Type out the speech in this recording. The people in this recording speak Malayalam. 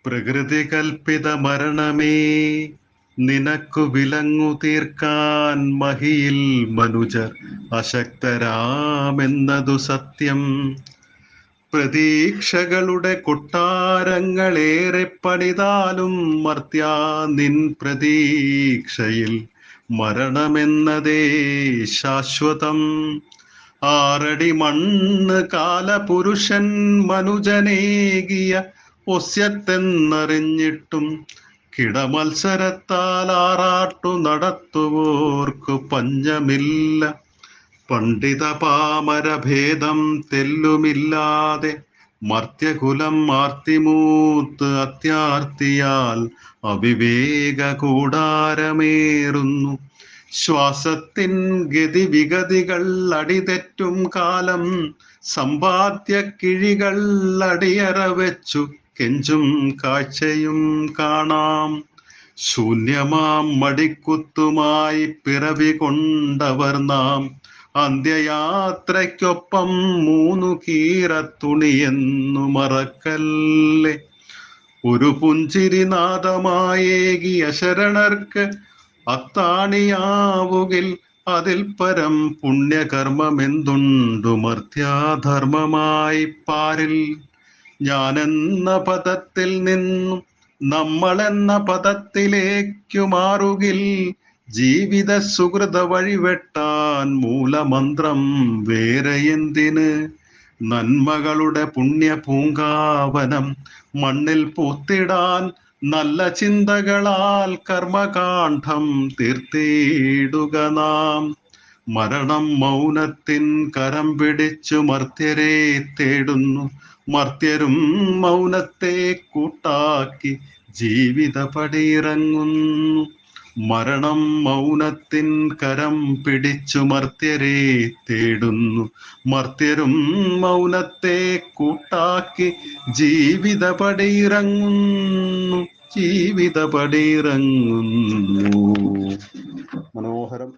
പ്രകൃതി കൽപ്പിത മരണമേ, നിനക്കു വിലങ്ങു തീർക്കാൻ മഹിയിൽ മനുജർ അശക്തരാമെന്നതു സത്യം. പ്രതീക്ഷകളുടെ കൊട്ടാരങ്ങളേറെ പണിതാലും മർത്യാ നിൻ പ്രതീക്ഷയിൽ മരണമെന്നതേ ശാശ്വതം. 6 അടി മണ്ണ് കാലപുരുഷൻ മനുജനേകിയ ഒസ്യത്തെന്നറിഞ്ഞിട്ടും കിടമത്സരത്താൽ ആറാട്ടു നടത്തുവോർക്കു പഞ്ഞമില്ല. പണ്ഡിത പാമരഭേദം തെല്ലുമില്ലാതെ മർത്യകുലം ആർത്തിമൂത്ത് അത്യാർത്തിയാൽ അവിവേക കൂടാരമേറുന്നു. ശ്വാസത്തിൻ ഗതിവിഗതികൾ അടിതെറ്റും കാലം സമ്പാദ്യ കിഴികൾ അടിയറ വെച്ചു കെഞ്ചും കാഴ്ചയും കാണാം. ശൂന്യമാം മടിക്കുത്തുമായി പിറവി കൊണ്ടവർ നാം. അന്ത്യയാത്രയ്ക്കൊപ്പം 3 കീറത്തുണിയെന്നു മറക്കല്ലേ. ഒരു പുഞ്ചിരിനാദമായേകിയ ശരണർക്ക് അത്താണിയാവുകിൽ അതിൽ പരം പുണ്യകർമ്മമെന്തുണ്ടു മർത്യാധർമ്മമായി പാരിൽ. ഞാനെന്ന പദത്തിൽ നിന്നും നമ്മളെന്ന പദത്തിലേക്കു മാറുകിൽ ജീവിത സുഹൃത വഴിവെട്ടാൻ മൂലമന്ത്രം വേറെ എന്തിന്? നന്മകളുടെ പുണ്യ പൂങ്കാവനം മണ്ണിൽ പൂത്തിടാൻ നല്ല ചിന്തകളാൽ കർമ്മകാന്ഡം തീർത്തിടുക നാം. മരണം മൗനത്തിൻ കരം പിടിച്ചു മർത്യരെ തേടുന്നു. മർത്യരും മൗനത്തെ കൂട്ടാക്കി ജീവിത പടിയിറങ്ങുന്നു. മരണം മൗനത്തിൻ കരം പിടിച്ചു മർത്യരെ തേടുന്നു. മർത്യരും മൗനത്തെ കൂട്ടാക്കി ജീവിത പടിയിറങ്ങുന്നു. ജീവിത പടിയിറങ്ങുന്നു. മനോഹരം.